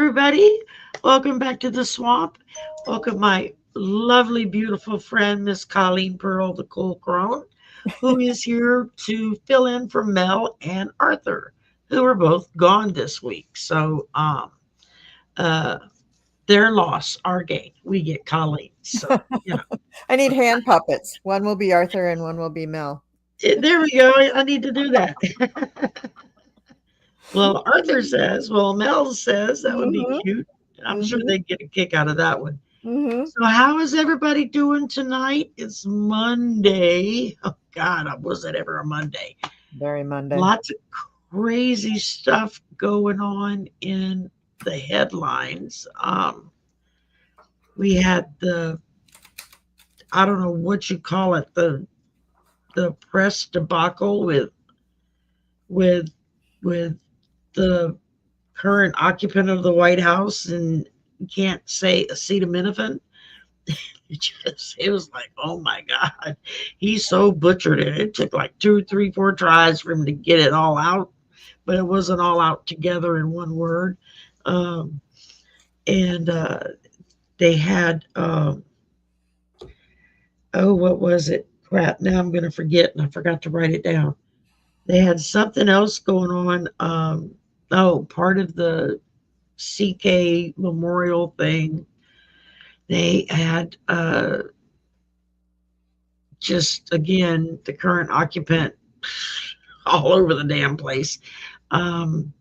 everybody. Welcome back to the swamp. Welcome, my lovely, beautiful friend, Miss Colleen Pearl, the Cool Crone, who is here to fill in for Mel and Arthur, who are both gone this week. So, uh, their loss, our gain. We get Colleen. So, I need hand puppets. One will be Arthur and one will be Mel. There we go. I need to do that. Well, Arthur says, Mel says that would be Mhm, cute. I'm sure mhm, they'd get a kick out of that one. mhm. So, how is everybody doing tonight? It's Monday. Oh, God, was it ever a Monday? Very Monday. Lots of crazy stuff going on in the headlines. We had I don't know what you call it, the press debacle with with the current occupant of the White House, and you can't say acetaminophen. It was like, oh my God, he's so butchered it. It took like 2, 3, 4 tries for him to get it all out, but it wasn't all out together in one word. Um, and they had, oh, what was it? Crap, now I'm going to forget, and I forgot to write it down. They had something else going on. Part of the CK memorial thing. They had just again the current occupant all over the damn place. Um,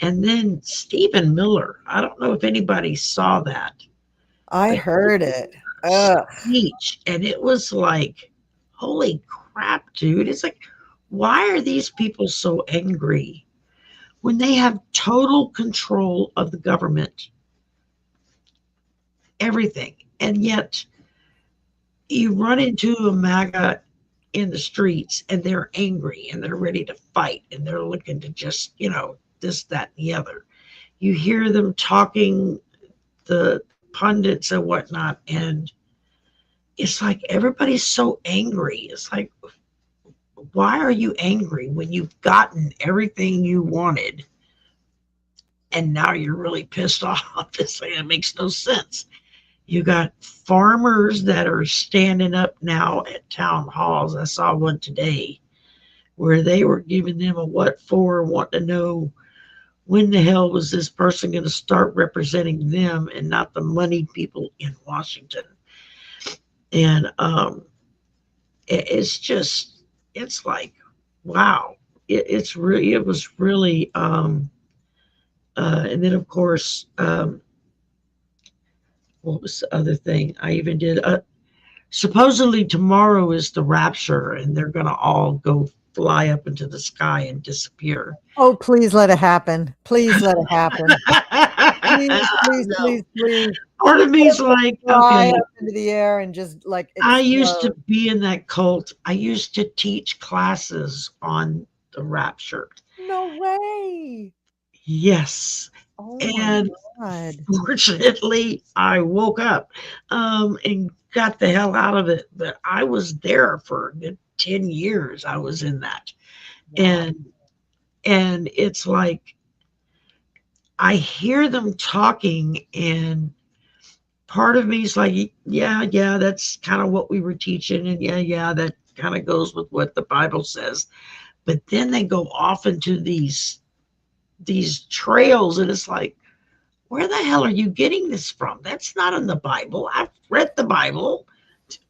and then Stephen Miller. I don't know if anybody saw that, I but heard it. Ugh. speech, and it was like, holy crap, dude! It's like, why are these people so angry when they have total control of the government, everything, and yet you run into a MAGA in the streets and they're angry and they're ready to fight and they're looking to just, this, that, and the other. You hear them talking, the pundits and whatnot, and it's like everybody's so angry. It's like, why are you angry when you've gotten everything you wanted and now you're really pissed off? It's like, it makes no sense. You got farmers that are standing up now at town halls. I saw one today where they were giving them a what for, wanting to know when the hell was this person going to start representing them and not the moneyed people in Washington. And it's like, wow. It was really, and then of course, what was the other thing I even did? Supposedly tomorrow is the rapture, and they're going to all go fly up into the sky and disappear. Oh, please let it happen. Please let it happen. Please, please, No. please, please. Part of me's like, Fly okay, up into the air and just like I used to explode. be in that cult. I used to teach classes on the rapture. No way. Yes. Oh my And God. fortunately, I woke up and got the hell out of it. But I was there for a good 10 years. I was in that. Wow. And it's like I hear them talking, and part of me is like, yeah, that's kind of what we were teaching. And yeah, that kind of goes with what the Bible says. But then they go off into these trails, and it's like, where the hell are you getting this from? That's not in the Bible. I've read the Bible.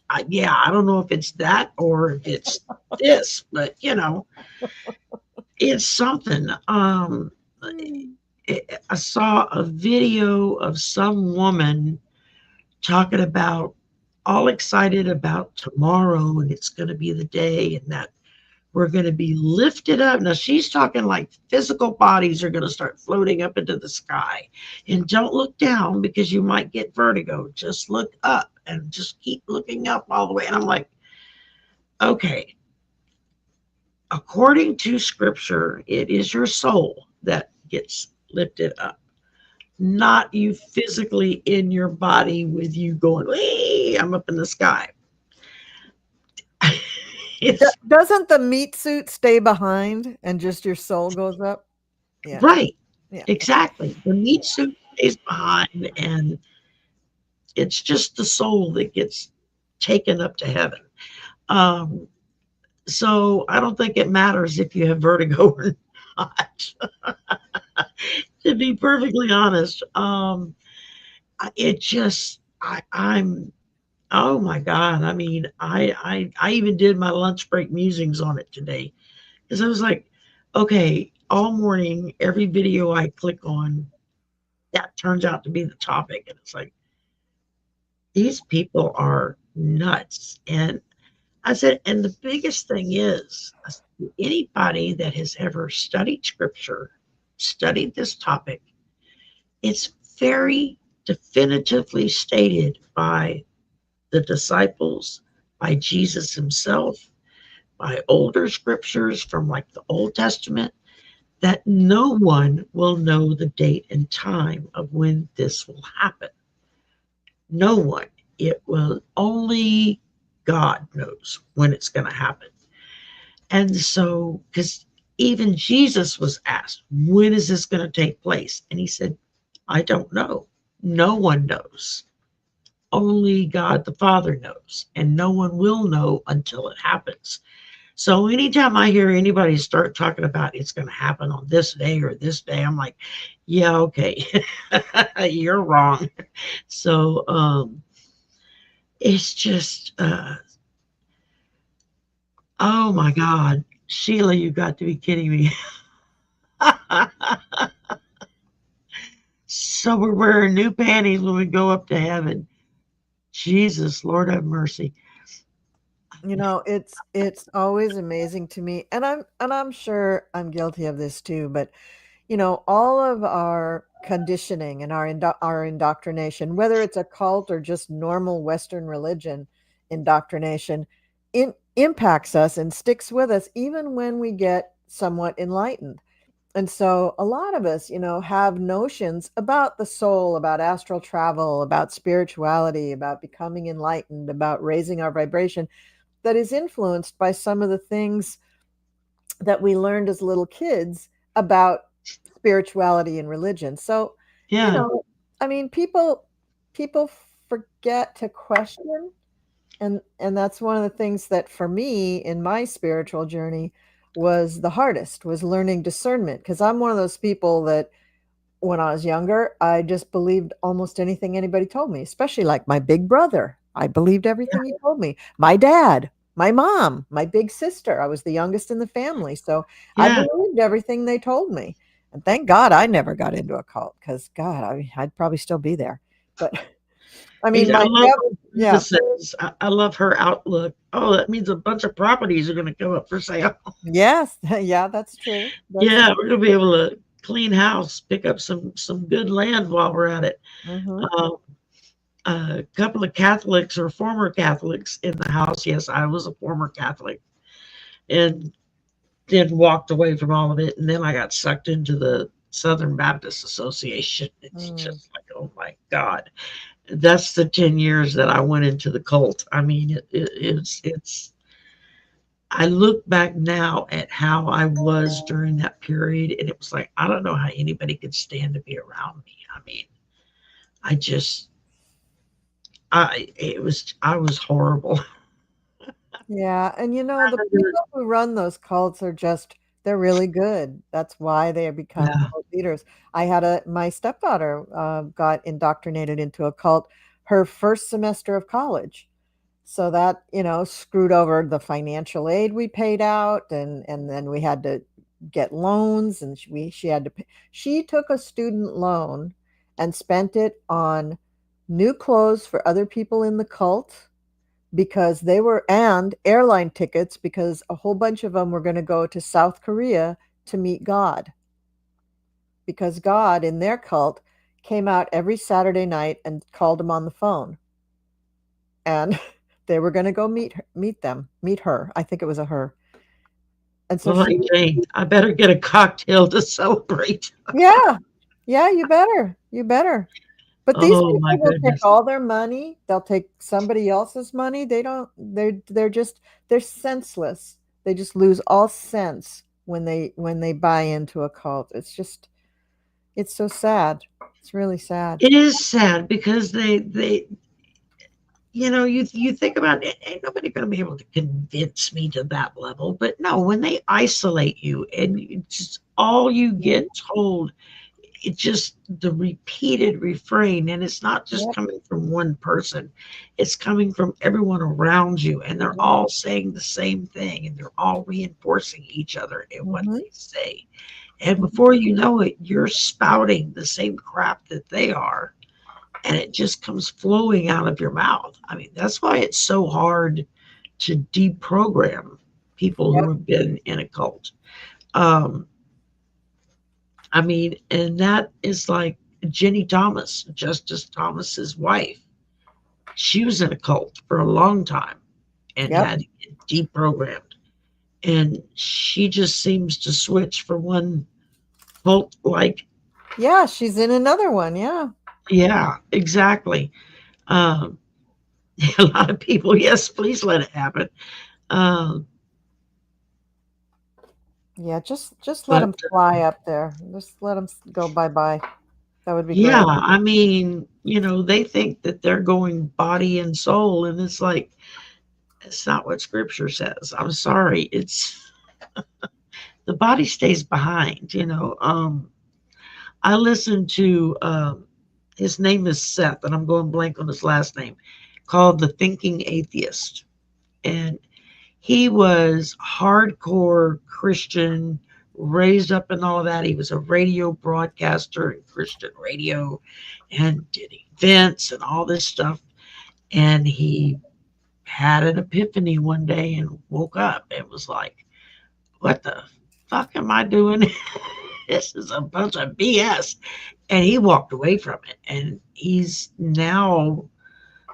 I don't know if it's that or if it's this, but it's something. Mm. I saw a video of some woman talking about all excited about tomorrow, and it's going to be the day, and that we're going to be lifted up. Now she's talking like physical bodies are going to start floating up into the sky. And don't look down because you might get vertigo. Just look up and just keep looking up all the way. And I'm like, okay, according to scripture, it is your soul that gets lifted up, not you physically in your body with you going, hey, I'm up in the sky. It's Doesn't the meat suit stay behind and just your soul goes up? Yeah. right. Yeah. Exactly. The meat suit stays behind, and it's just the soul that gets taken up to heaven. Um, so I don't think it matters if you have vertigo or not. To be perfectly honest, it just I'm oh my god. I mean, I even did my lunch break musings on it today because I was like, okay, all morning every video I click on that turns out to be the topic, and it's like these people are nuts. And I said, and the biggest thing is, anybody that has ever studied scripture, studied this topic, it's very definitively stated by the disciples, by Jesus himself, by older scriptures from like the Old Testament, that no one will know the date and time of when this will happen. No one. It will only God knows when it's going to happen. And so, because even Jesus was asked, when is this going to take place? And he said, I don't know. No one knows. Only God the Father knows. And no one will know until it happens. So anytime I hear anybody start talking about it's going to happen on this day or this day, I'm like, yeah, okay, you're wrong. So it's just, oh my God, Sheila, you got to be kidding me. So we're wearing new panties when we go up to heaven. Jesus, Lord have mercy. It's always amazing to me, and I'm sure I'm guilty of this too, but all of our conditioning and our indoctrination, whether it's a cult or just normal Western religion indoctrination, impacts us and sticks with us even when we get somewhat enlightened. And so a lot of us, have notions about the soul, about astral travel, about spirituality, about becoming enlightened, about raising our vibration, that is influenced by some of the things that we learned as little kids about spirituality and religion. So, Yeah, I mean, people forget to question, and that's one of the things that for me in my spiritual journey was the hardest, was learning discernment, because I'm one of those people that when I was younger, I just believed almost anything anybody told me, especially like my big brother. I believed everything he told me. My dad, my mom, my big sister. I was the youngest in the family. So I yeah. believed everything they told me. And thank God I never got into a cult because, God, I'd probably still be there. But I mean, I my love family, what Eva yeah. says. I love her outlook. Oh, that means a bunch of properties are going to come up for sale. Yes. Yeah, that's true. That's Yeah, we're going to be able to clean house, pick up some good land while we're at it. true. Um, a couple of Catholics or former Catholics in the house. Yes, I was a former Catholic, and then walked away from all of it. And then I got sucked into the Southern Baptist Association. It's Mm. just like, oh my God. That's the 10 years that I went into the cult. I mean, it's, I look back now at how I was during that period, and it was like, I don't know how anybody could stand to be around me. I mean, I just, I was horrible. Yeah, and the people who run those cults are just they're really good. That's why they have become Yeah, cult leaders. My stepdaughter got indoctrinated into a cult her first semester of college. So that, screwed over the financial aid we paid out, and then we had to get loans, and she had to pay. She took a student loan and spent it on new clothes for other people in the cult because they were, and airline tickets because a whole bunch of them were going to go to South Korea to meet God, because God in their cult came out every Saturday night and called them on the phone, and they were going to go meet her. I think it was a her. And so well, she, like Jane, I better get a cocktail to celebrate. yeah, yeah, you better. But these Oh my people will take goodness. all their money. They'll take somebody else's money. They don't. They're senseless. They just lose all sense when they buy into a cult. It's so sad. It's really sad. It is sad because they you think about it, ain't nobody going to be able to convince me to that level. But no, when they isolate you and it's just all you Mhm. get told, it just the repeated refrain, and it's not just Yep. coming from one person, it's coming from everyone around you, and they're Mhm. all saying the same thing, and they're all reinforcing each other in what Mhm. they say. And Mhm. before you know it, you're spouting the same crap that they are, and it just comes flowing out of your mouth. I mean, that's why it's so hard to deprogram people Yep. who have been in a cult. Um, I mean, and that is like Jenny Thomas, Justice Thomas's wife. She was in a cult for a long time and Yep. had it deprogrammed. And she just seems to switch from one cult like, Yeah, she's in another one. Yeah. yeah, exactly. Um, a lot of people, yes, please let it happen. Um, Yeah, just let but them fly up there. Just let them go bye-bye. That would be yeah, great. I mean, they think that they're going body and soul, and it's like, it's not what scripture says. I'm sorry. It's the body stays behind. I listened to his name is Seth, and I'm going blank on his last name, called the Thinking Atheist. And he was hardcore Christian, raised up and all of that. He was a radio broadcaster in Christian radio and did events and all this stuff. And he had an epiphany one day and woke up and was like, what the fuck am I doing? This is a bunch of BS. And he walked away from it. And he's now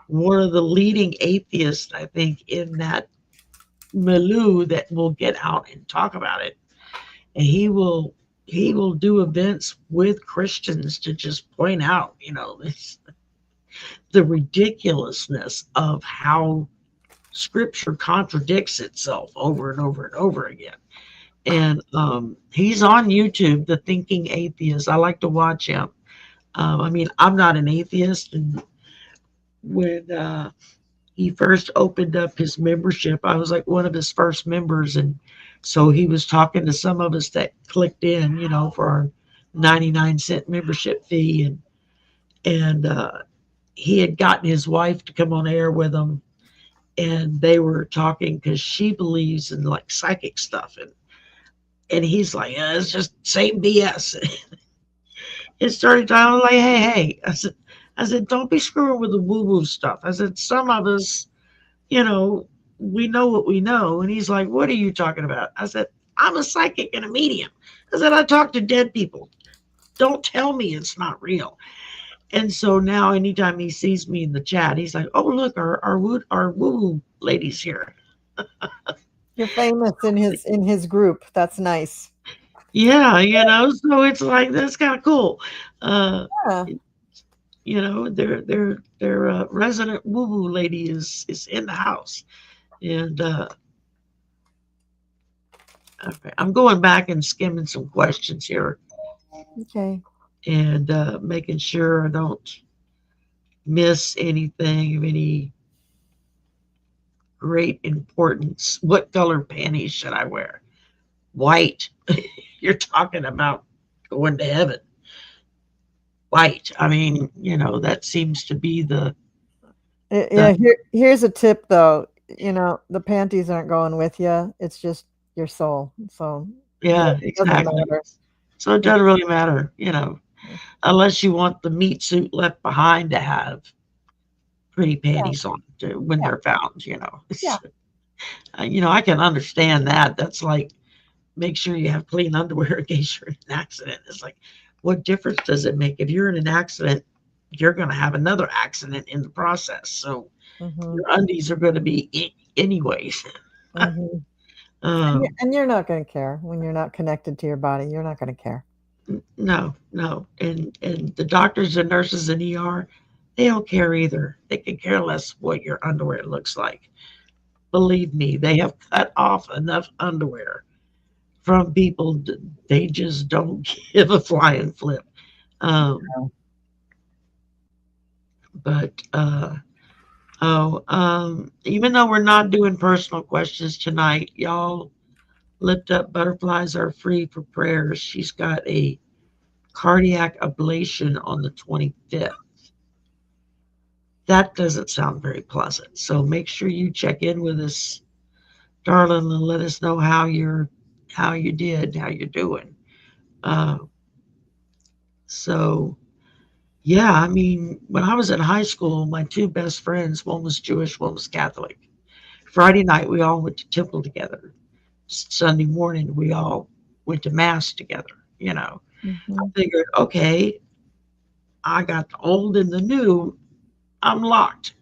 one of the leading atheists, I think, in that milieu that will get out and talk about it. And he will do events with Christians to just point out, the ridiculousness of how scripture contradicts itself over and over and over again. And he's on YouTube, the Thinking Atheist. I like to watch him. I mean, I'm not an atheist, and when he first opened up his membership, I was like one of his first members, and so he was talking to some of us that clicked in, for our 99-cent membership fee, and he had gotten his wife to come on air with him, and they were talking because she believes in like psychic stuff, and he's like, it's just same BS. It started talking like, hey, I said, don't be screwing with the woo woo stuff. I said, some of us, you know, we know what we know. And he's like, what are you talking about? I said, I'm a psychic and a medium. I said, I talk to dead people. Don't tell me it's not real. And so now, anytime he sees me in the chat, he's like, oh, look, our woo woo lady's here. You're famous in his group. That's nice. Yeah, so it's like, that's kind of cool. Uh, Yeah. their resident woo woo lady is in the house, and okay, I'm going back and skimming some questions here Okay. and making sure I don't miss anything of any great importance. What color panties should I wear? White. You're talking about going to heaven. White. I mean, that seems to be the Yeah, here's a tip though. The panties aren't going with you. It's just your soul. So yeah, it doesn't exactly. matter. So it It, doesn't really matter, unless you want the meat suit left behind to have pretty yeah, panties on when yeah, they're found. yeah. I can understand that. That's like, make sure you have clean underwear in case you're in an accident. It's like, what difference does it make if you're in an accident? You're going to have another accident in the process, so Mhm. your undies are going to be anyways. Mhm. And you're, um, and you're not going to care when you're not connected to your body. You're not going to care. no, no, and the doctors and nurses in ER, they don't care either. They can care less what your underwear looks like. Believe me, they have cut off enough underwear from people. They just don't give a flying flip. Um, No. But even though we're not doing personal questions tonight, y'all lift up butterflies are free for prayers. She's got a cardiac ablation on the 25th. That doesn't sound very pleasant. So make sure you check in with us, darling, and let us know how you're doing. Uh, so yeah, I mean, when I was in high school, my two best friends, one was Jewish, one was Catholic. Friday night, we all went to temple together. Sunday morning, we all went to mass together. I Mhm. figured, okay, I got the old and the new. I'm locked.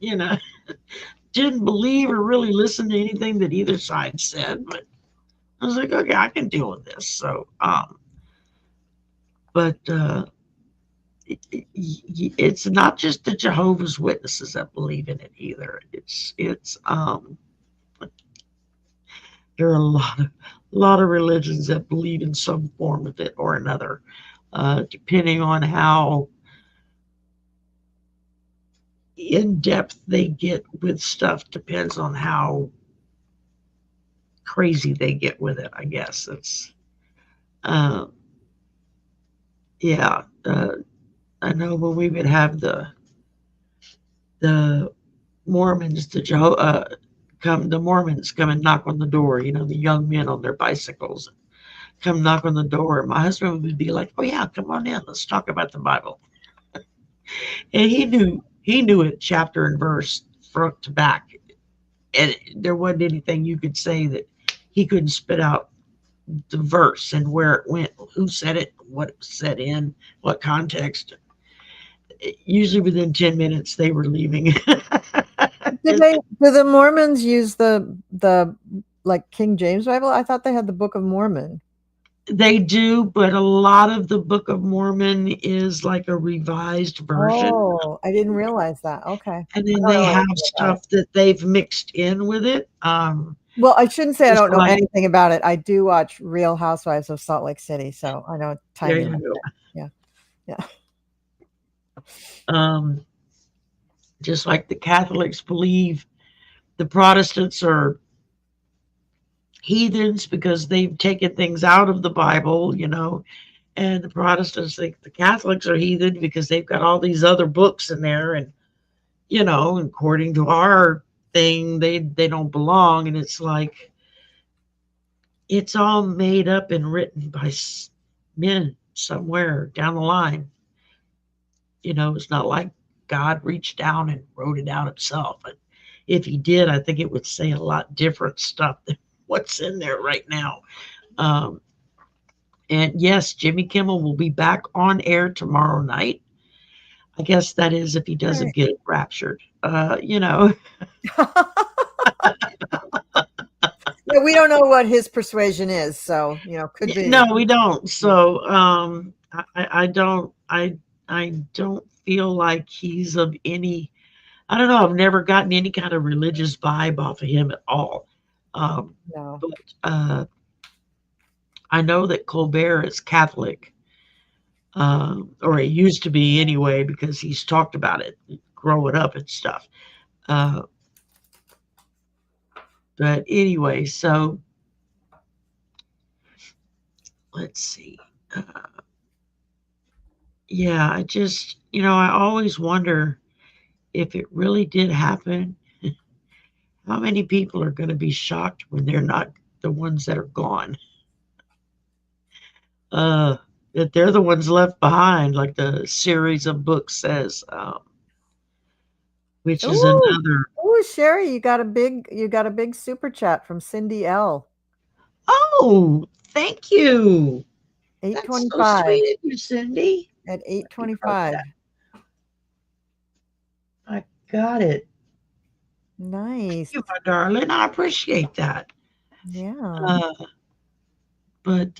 Didn't believe or really listen to anything that either side said, but I was like, okay, I can deal with this. So, but it's not just the Jehovah's Witnesses that believe in it either. It's there are a lot of religions that believe in some form of it or another, depending on how in depth they get with stuff. Depends on how crazy they get with it. I guess it's uh, yeah. I know when we would have the Mormons, the Mormons come and knock on the door. The young men on their bicycles come knock on the door. My husband would be like, "Oh yeah, come on in. Let's talk about the Bible." And he knew it chapter and verse front to back, and there wasn't anything you could say that he couldn't spit out the verse and where it went, who said it, what it was said in, what context. Usually within 10 minutes they were leaving. Do the Mormons use the like King James Bible? I thought they had the Book of Mormon. They do, but a lot of the Book of Mormon is like a revised version. Oh, I didn't realize that. Okay. And I then don't they know have anything about it. stuff that they've mixed in with it. Well, I shouldn't say I Just don't know like, anything about it. I do watch Real Housewives of Salt Lake City, so I know a there tiny you little go. bit. Yeah. Yeah. Um, just like the Catholics believe the Protestants are heathens because they've taken things out of the Bible. And the Protestants think the Catholics are heathen because they've got all these other books in there, and according to our thing, they don't belong. And it's like it's all made up and written by men somewhere down the line. It's not like God reached down and wrote it out himself. But if he did, I think it would say a lot different stuff than what's in there right now. Um, and yes, Jimmy Kimmel will be back on air tomorrow night. I guess that is if he doesn't Right. get raptured. Yeah, we don't know what his persuasion is, so could be. No, we don't. Yeah. So I don't feel like he's of any. I don't know. I've never gotten any kind of religious vibe off of him at all. No. But I know that Colbert is Catholic, or he used to be anyway, because he's talked about it growing up and stuff. Uh, but anyway, so let's see. Yeah, I always wonder if it really did happen, how many people are going to be shocked when they're not the ones that are gone? Uh, that they're the ones left behind, like the series of books says, which is Ooh, another. ooh, Sherry, you got a big super chat from Cindy L. Oh, thank you. That's so 825 sweet of you, Cindy. at You wrote 825. that. I got it. Nice. You, my darling. I appreciate that. Yeah. Uh, but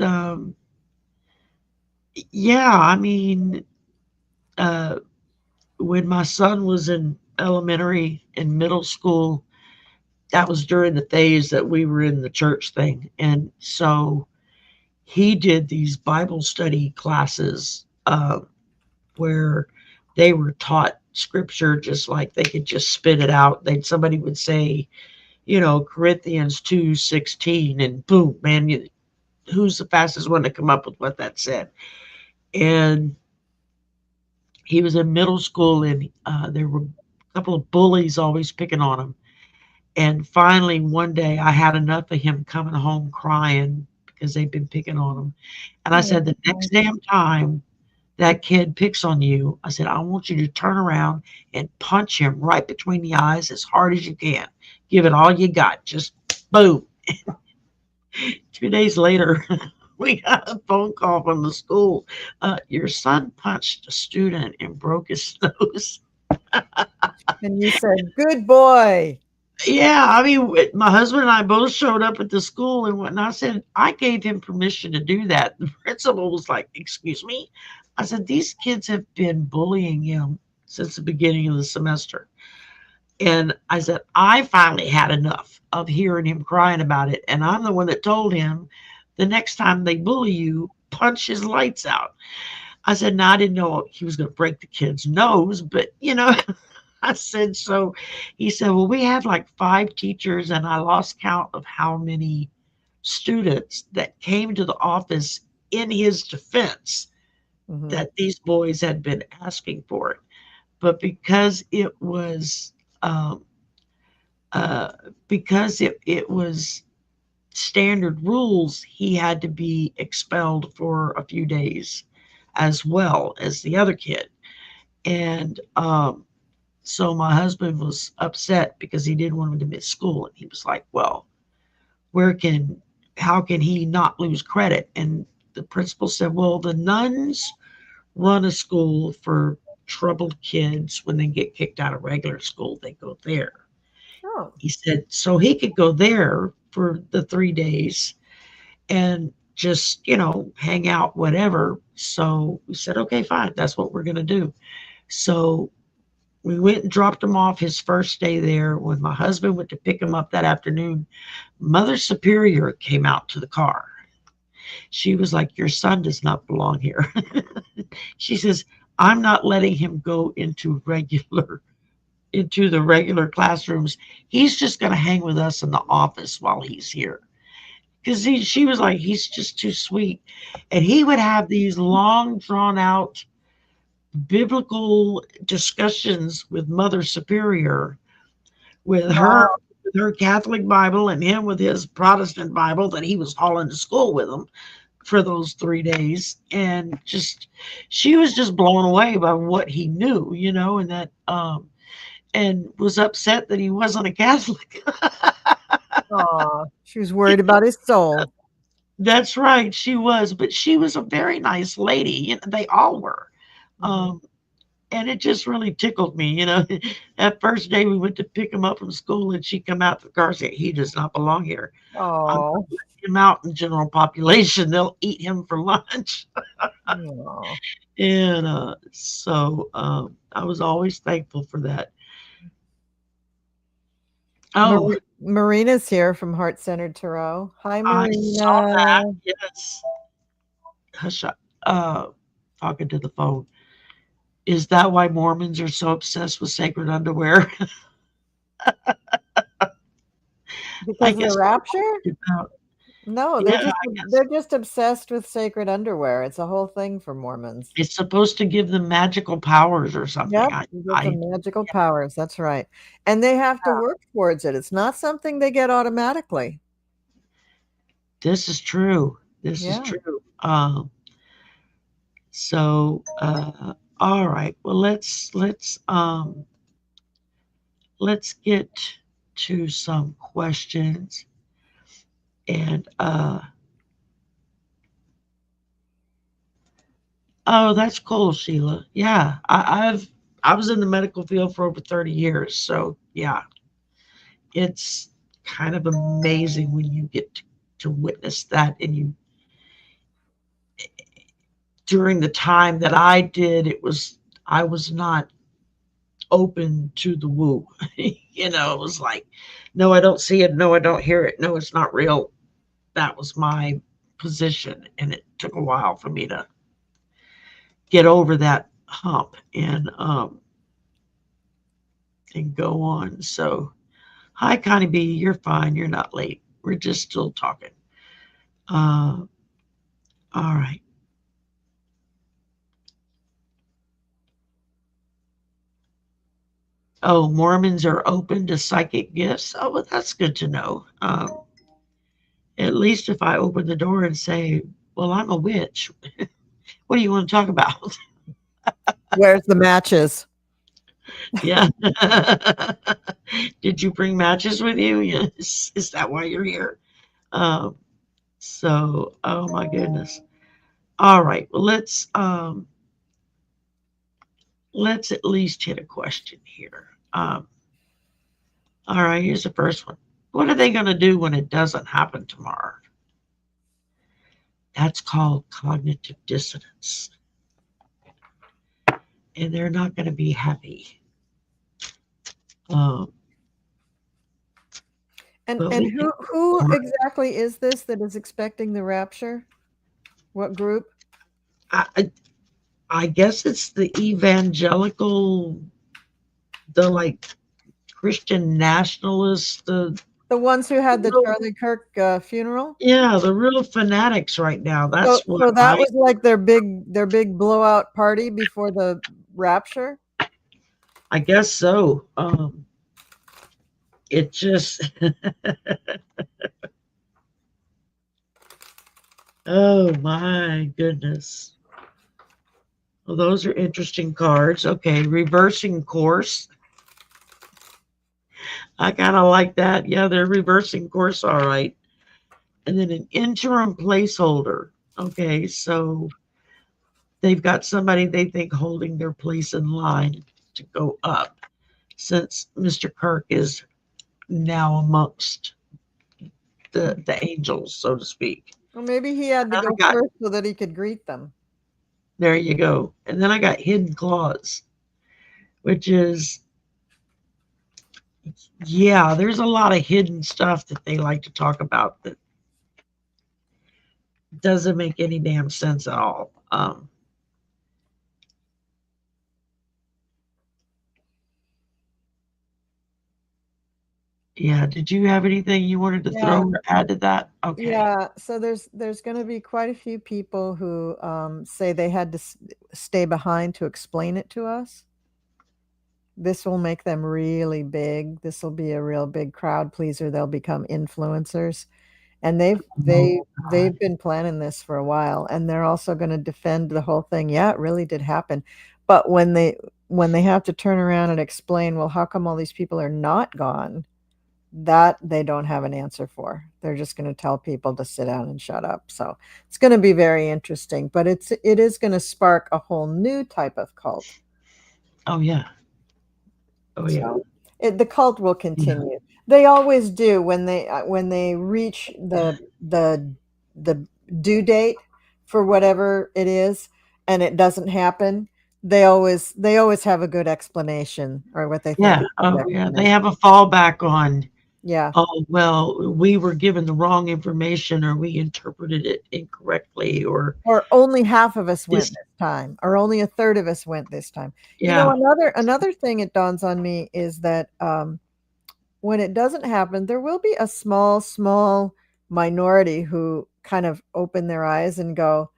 yeah, I mean, uh, when my son was in elementary and middle school, that was during the phase that we were in the church thing. And so he did these Bible study classes, where they were taught scripture just like they could just spit it out. Somebody would say, Corinthians 2:16, and boom, man, who's the fastest one to come up with what that said? And he was in middle school, and there were a couple of bullies always picking on him. And finally, one day, I had enough of him coming home crying because they've been picking on him. And I said, the next damn time that kid picks on you, I said, I want you to turn around and punch him right between the eyes as hard as you can. Give it all you got. Just boom. 2 days later, we got a phone call from the school. Your son punched a student and broke his nose. And you said, good boy. Yeah, I mean, my husband and I both showed up at the school and whatnot. I said, I gave him permission to do that. The principal was like, excuse me? I said, these kids have been bullying him since the beginning of the semester. And I said, I finally had enough of hearing him crying about it. And I'm the one that told him, the next time they bully you, punch his lights out. I said, no, I didn't know he was going to break the kid's nose, but I said, so he said, well, we have like 5 teachers, and I lost count of how many students that came to the office in his defense that these boys had been asking for it. But because it was it was standard rules, he had to be expelled for a few days as well as the other kid. And so my husband was upset because he didn't want him to miss school. And he was like, well, how can he not lose credit? And the principal said, well, the nuns run a school for troubled kids. When they get kicked out of regular school, they go there. Oh. He said, so he could go there for the 3 days and just, hang out, whatever. So we said, okay, fine. That's what we're going to do. So we went and dropped him off his first day there. When my husband went to pick him up that afternoon, Mother Superior came out to the car. She was like, your son does not belong here. She says, I'm not letting him go into the regular classrooms. He's just going to hang with us in the office while he's here. Because she was like, he's just too sweet. And he would have these long, drawn out biblical discussions with Mother Superior, with her Catholic Bible and him with his Protestant Bible that he was hauling to school with him for those 3 days. And she was just blown away by what he knew, and that and was upset that he wasn't a Catholic. Oh, she was worried about his soul. That's right, she was, but she was a very nice lady. They all were. And it just really tickled me, That first day we went to pick him up from school, and she come out the car and said, he does not belong here. Oh, him out in general population. They'll eat him for lunch. And so I was always thankful for that. Oh, Marina's here from Heart Centered Tarot. Hi, Marina. I saw that. Yes. Hush up. Talking to the phone. Is that why Mormons are so obsessed with sacred underwear? Because of the rapture? No, they're just obsessed with sacred underwear. It's a whole thing for Mormons. It's supposed to give them magical powers or something. Yep, magical powers. That's right. And they have to work towards it. It's not something they get automatically. This is true. This is true. So all right. Well, let's get to some questions. And oh, that's cool, Sheila. Yeah, I was in the medical field for over 30 years, so yeah, it's kind of amazing when you get to witness that. And during the time that I did, I was not open to the woo. It was like, no, I don't see it. No, I don't hear it. No, it's not real. That was my position, and it took a while for me to get over that hump. And and go on. So, hi, Connie B. You're fine. You're not late. We're just still talking. Uh, all right. Oh, Mormons are open to psychic gifts. Oh, well, that's good to know. At least if I open the door and say, "Well, I'm a witch. What do you want to talk about?" Where's the matches? Yeah. Did you bring matches with you? Yes. Is that why you're here? Um, so, oh my goodness. All right. Well, let's at least hit a question here. All right. Here's the first one. What are they going to do when it doesn't happen tomorrow? That's called cognitive dissonance, and they're not going to be happy. Um, And but and we can who exactly is this that is expecting the rapture? What group? I, I guess it's the evangelical, the like Christian nationalists, The ones who had the real, Charlie Kirk funeral? yeah, the real fanatics right now. So That's what so that was like their big blowout party before the rapture? I guess so. It just, oh my goodness. Well, those are interesting cards. Okay, reversing course. I kind of like that. Yeah, they're reversing course, all right. And then an interim placeholder. Okay, so they've got somebody they think holding their place in line to go up since Mr. Kirk is now amongst the angels, so to speak. Well, maybe he had to And I go got first so that he could greet them. there you go. And then I got hidden clause, which is yeah, there's a lot of hidden stuff that they like to talk about that doesn't make any damn sense at all. Yeah, did you have anything you wanted to Yeah. throw or add to that? Okay. Yeah, so there's going to be quite a few people who say they had to stay behind to explain it to us. This will make them really big. This will be a real big crowd pleaser. They'll become influencers, and they've they Oh, God. they've been planning this for a while, and they're also going to defend the whole thing. Yeah, it really did happen, but when they have to turn around and explain, well, how come all these people are not gone? That they don't have an answer for. They're just going to tell people to sit down and shut up. So it's going to be very interesting, but it is going to spark a whole new type of cult. Oh, yeah. Oh, yeah. So the cult will Yeah. continue. They always do when they reach the due date for whatever it is, and it doesn't happen. They always have a good explanation, or what they think Yeah. is a good Oh, yeah. They explanation. have a fallback on, Yeah. oh, well, we were given the wrong information or we interpreted it incorrectly or Or only half of us went this. this time, or only a third of us went this time. Yeah. Another thing it dawns on me is that when it doesn't happen, there will be a small minority who kind of open their eyes and go,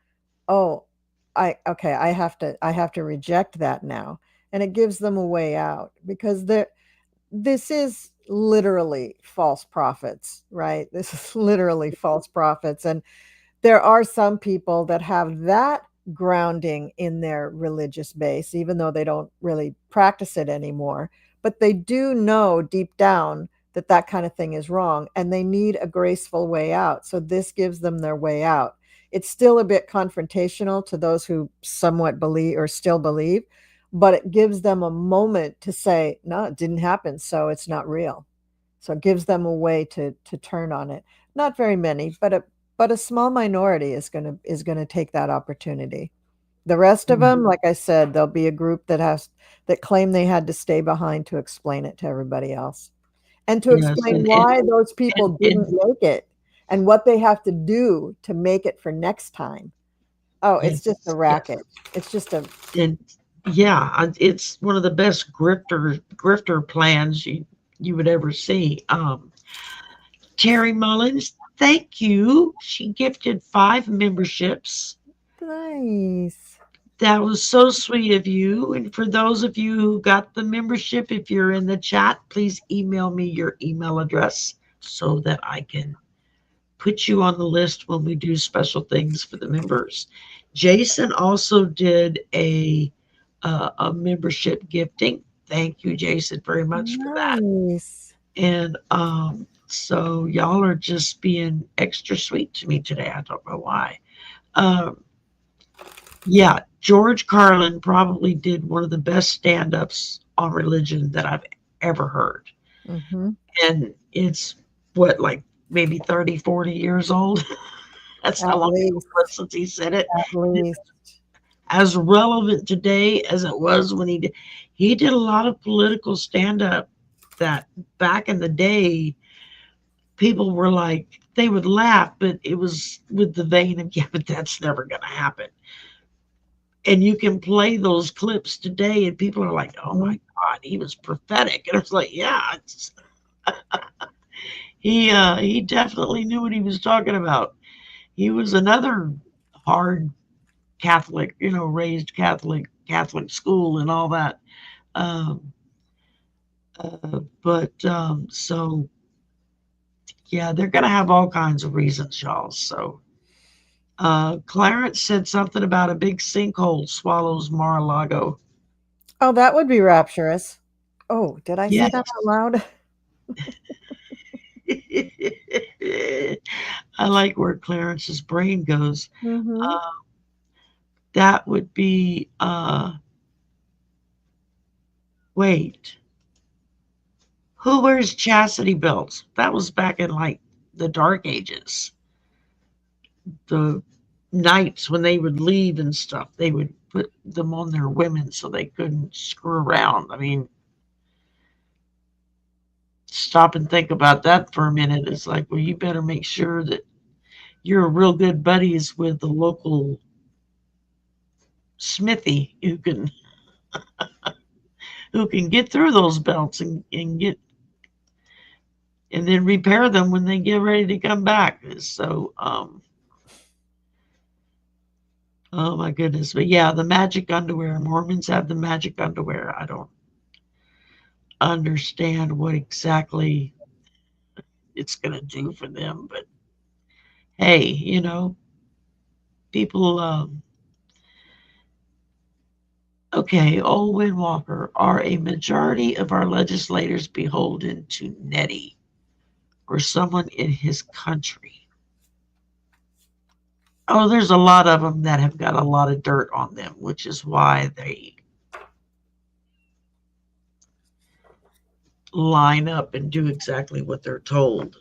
"Oh, I have to reject that now," and it gives them a way out because this is literally false prophets, right? This is literally false prophets, and there are some people that have that grounding in their religious base, even though they don't really practice it anymore. But they do know deep down that that kind of thing is wrong, and they need a graceful way out. So this gives them their way out. It's still a bit confrontational to those who somewhat believe or still believe, but it gives them a moment to say, no, it didn't happen, so it's not real. So it gives them a way to turn on it. Not very many, but a small minority is gonna take that opportunity. The rest of them, like I said, there'll be a group that claim they had to stay behind to explain it to everybody else, and to Yes. explain why those people didn't And, make it and what they have to do to make it for next time. Oh, it's just a yes. Yes. racket. It's just a And Yeah, it's one of the best grifter plans you would ever see. Terry Mullins, thank you. She gifted 5 memberships. Nice. That was so sweet of you. And for those of you who got the membership, if you're in the chat, please email me your email address so that I can put you on the list when we do special things for the members. Jason also did a membership gifting. Thank you, Jason, very much for that. Nice. And so y'all are just being extra sweet to me today. I don't know why. Um, yeah, George Carlin probably did one of the best stand-ups on religion that I've ever heard. Mm-hmm. And it's what, like maybe 30, 40 years old. That's how At long it least. was since he said it. At least. As relevant today as it was when he did. He did a lot of political stand-up that back in the day people were like they would laugh, but it was with the vein of yeah, but that's never going to happen. And you can play those clips today, and people are like, "Oh Mhm. my God, he was prophetic." And it's like, yeah, he definitely knew what he was talking about. He was another hard Catholic, raised Catholic school and all that. Um, but so yeah, they're gonna have all kinds of reasons, y'all. So Clarence said something about a big sinkhole swallows Mar-a-Lago. Oh, that would be rapturous. Oh, did I say Yes. that out loud? I like where Clarence's brain goes. Mm-hmm. Uh, that would be wait, who wears chastity belts? That was back in like the dark ages. The knights when they would leave and stuff, they would put them on their women so they couldn't screw around. I mean, stop and think about that for a minute. It's like, well, you better make sure that you're real good buddies with the local smithy who can get through those belts and get and then repair them when they get ready to come back. So oh my goodness. But yeah, the magic underwear. Mormons have the magic underwear. I don't understand what exactly it's gonna do for them, but hey, people okay, old Windwalker, are a majority of our legislators beholden to Nettie or someone in his country? Oh, there's a lot of them that have got a lot of dirt on them, which is why they line up and do exactly what they're told.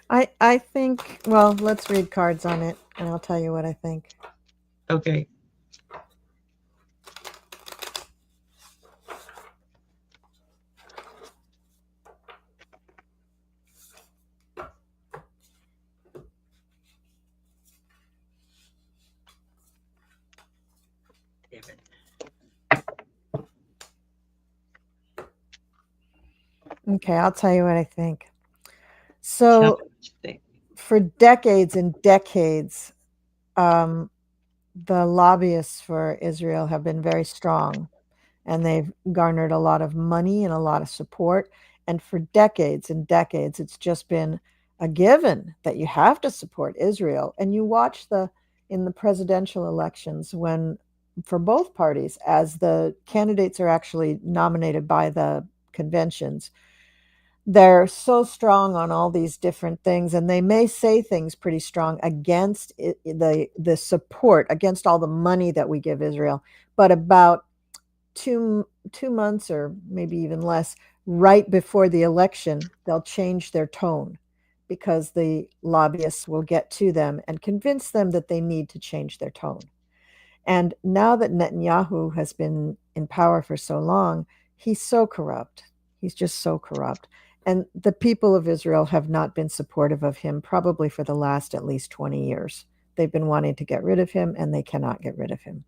I think, well, let's read cards on it and I'll tell you what I think. Okay. Damn it. Okay, I'll tell you what I think. Tell me So, what you think. for decades and decades, um, the lobbyists for Israel have been very strong and they've garnered a lot of money and a lot of support. And for decades and decades, it's just been a given that you have to support Israel. And you watch in the presidential elections when, for both parties, as the candidates are actually nominated by the conventions, they're so strong on all these different things, and they may say things pretty strong against the support, against all the money that we give Israel. But about two months or maybe even less right before the election, they'll change their tone because the lobbyists will get to them and convince them that they need to change their tone. And now that Netanyahu has been in power for so long, he's so corrupt. He's just so corrupt. And the people of Israel have not been supportive of him probably for the last at least 20 years. They've been wanting to get rid of him, and they cannot get rid of him.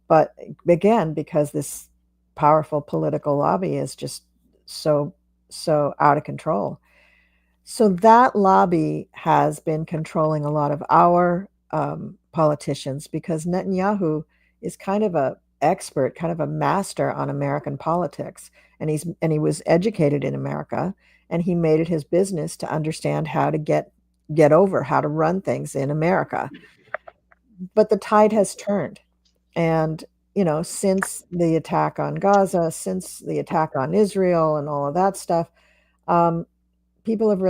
But again, because this powerful political lobby is just so out of control. So that lobby has been controlling a lot of our politicians, because Netanyahu is kind of a expert, kind of a master on American politics, and he was educated in America, and he made it his business to understand how to get over, how to run things in America. But the tide has turned, and since the attack on Gaza, since the attack on Israel, and all of that stuff, people have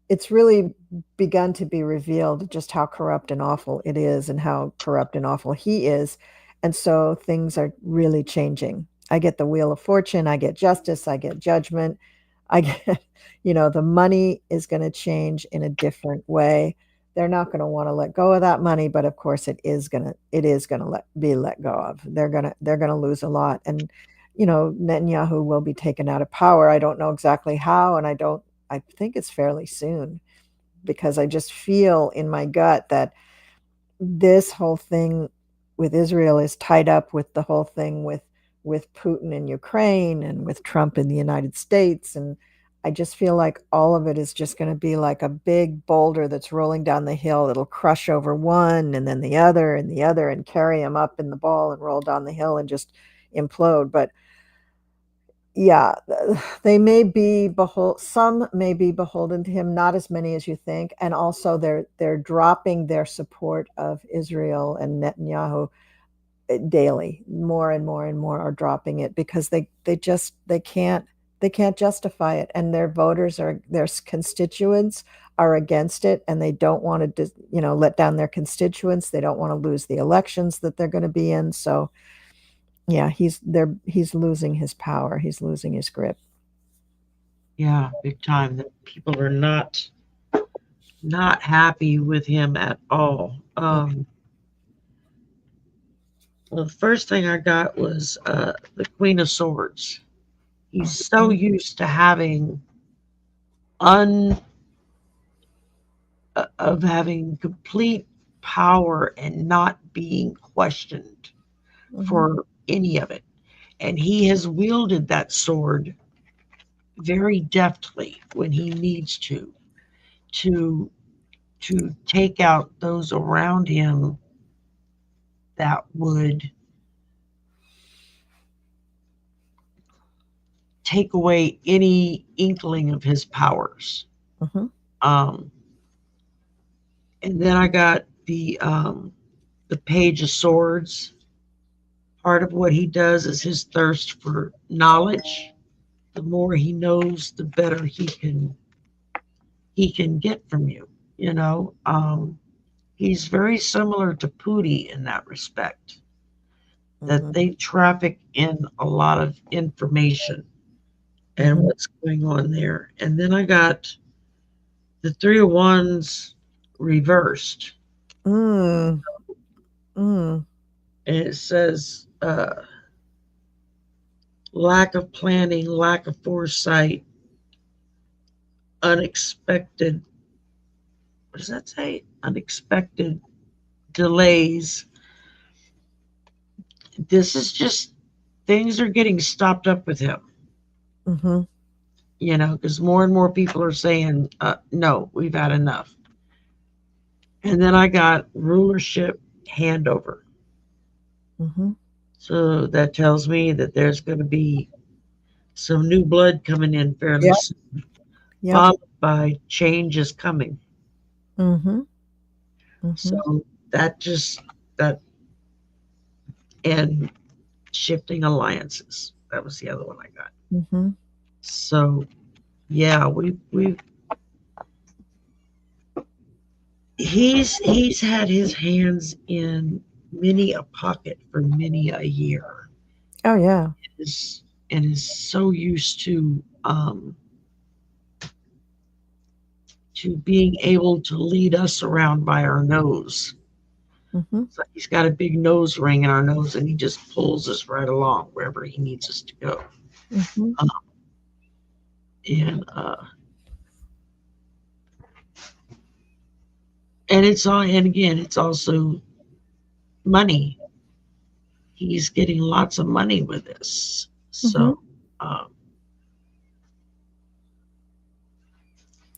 it's really begun to be revealed just how corrupt and awful it is, and how corrupt and awful he is. And so things are really changing. I get the Wheel of Fortune, I get justice, I get judgment, I get, the money is going to change in a different way. They're not going to want to let go of that money, but of course it is going to be let go of. They're going to lose a lot. And, Netanyahu will be taken out of power. I don't know exactly how, and I think it's fairly soon, because I just feel in my gut that this whole thing with Israel is tied up with the whole thing with Putin in Ukraine, and with Trump in the United States. And I just feel like all of it is just going to be like a big boulder that's rolling down the hill. It'll crush over one, and then the other, and carry them up in the ball and roll down the hill and just implode. But yeah, they may be some may be beholden to him, not as many as you think. And also they're dropping their support of Israel and Netanyahu daily. More and more and more are dropping it, because they can't justify it, and their constituents are against it, and they don't want to let down their constituents. They don't want to lose the elections that they're going to be in. So yeah, he's losing his power. He's losing his grip. Yeah, big time. That people are not happy with him at all. Well, the first thing I got was the Queen of Swords. He's so used to having having complete power and not being questioned for any of it. And he has wielded that sword very deftly when he needs to take out those around him that would take away any inkling of his powers. And then I got the Page of Swords. Part of what he does is his thirst for knowledge. The more he knows, the better he can get from you. He's very similar to Pootie in that respect. That they traffic in a lot of information and what's going on there. And then I got the Three of Wands reversed. And it says lack of planning, lack of foresight, unexpected. What does that say? Unexpected delays. This is just things are getting stopped up with him. Because more and more people are saying, no, we've had enough. And then I got rulership handover. So that tells me that there's going to be some new blood coming in fairly soon, followed by change is coming. So that and shifting alliances. That was the other one I got. So yeah, he's had his hands in many a pocket for many a year. Oh yeah. And is so used to being able to lead us around by our nose. So he's got a big nose ring in our nose, and he just pulls us right along wherever he needs us to go. And it's all, and again, it's also money. He's getting lots of money with this. Mhm. So, um,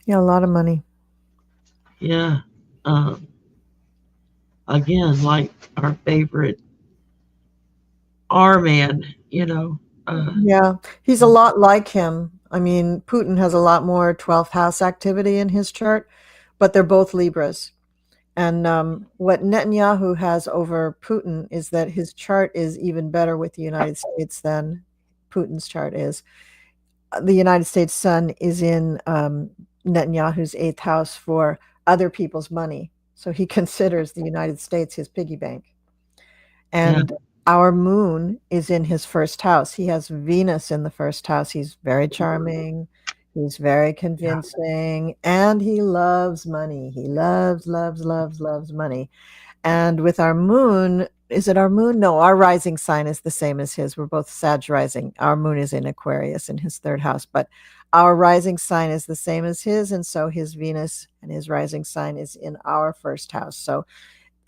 Yeah, a lot of money. yeah. Um, Again, like our favorite R man, Yeah, he's a lot like him. I mean, Putin has a lot more 12th house activity in his chart, but they're both Libras. And what Netanyahu has over Putin is that his chart is even better with the United States than Putin's chart is. The United States sun is in Netanyahu's eighth house for other people's money. So he considers the United States his piggy bank. yeah, And our moon is in his first house. He has Venus in the first house. He's very charming. He's very yeah, convincing. And he loves money. He loves, loves, loves, loves money. And with our moon, is it our moon? No, our rising sign is the same as his. We're both Sag rising. Our moon is in Aquarius in his third house, but our rising sign is the same as his. And so his Venus and his rising sign is in our first house. So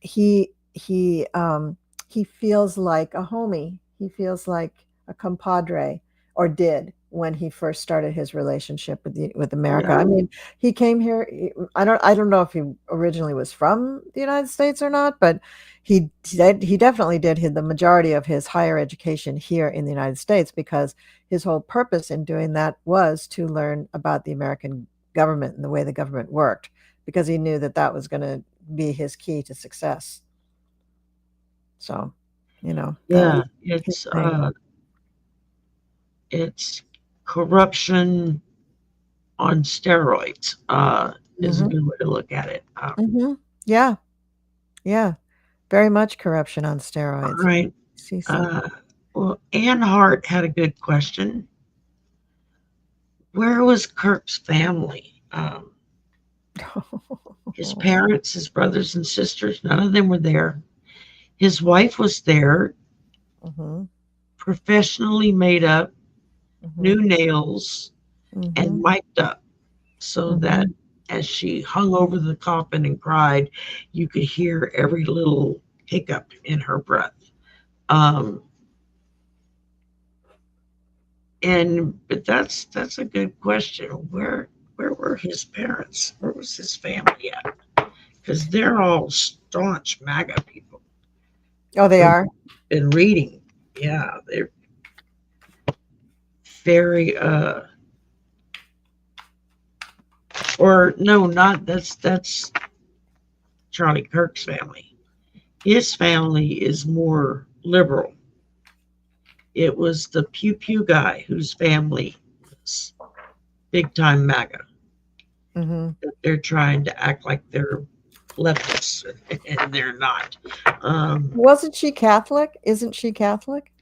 he feels like a homie. He feels like a compadre, or did when he first started his relationship with America. yeah, I mean, he came here. I don't know if he originally was from the United States or not, but he definitely did the majority of his higher education here in the United States, because his whole purpose in doing that was to learn about the American government and the way the government worked, because he knew that that was going to be his key to success. So, that yeah. was his thing. It's corruption on steroids. Is a Hmm. good way to look at it. Hmm. Yeah, yeah, very much corruption on All steroids. right. See some. Uh, well, Ann Hart had a good question. Where was Kirk's family? His parents, his brothers and sisters, none of them were there. His wife was there, Hmm. professionally made up, Hmm. new nails, and Hmm. mic'd up so that Hmm. as she hung over the coffin and cried, you could hear every little hiccup in her breath. Um, and but that's a good question. Where were his parents? Where was his family at? Because they're all staunch MAGA people. Oh, they From are. been reading, yeah, they're very or no, not that's Charlie Kirk's family. His family is more liberal. It was the Pew Pew guy whose family was big time MAGA. Hmm. That they're trying to act like they're leftists, and they're not. Um, Wasn't she Catholic? Isn't she Catholic?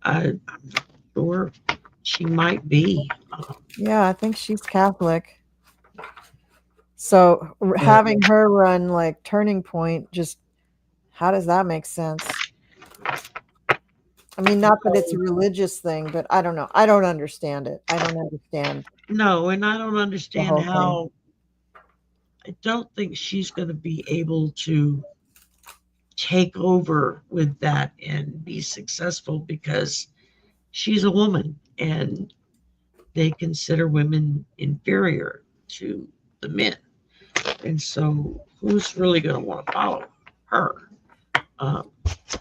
I'm not sure she might be. Yeah, I think she's Catholic. So But having her run like Turning Point, just how does that make sense? I mean, not that it's a religious thing, but I don't know. I don't understand it. I don't understand no, and I don't the understand whole thing. how. I don't think she's going to be able to take over with that and be successful because she's a woman and they consider women inferior to the men. And so, who's really going to want to follow her? Um,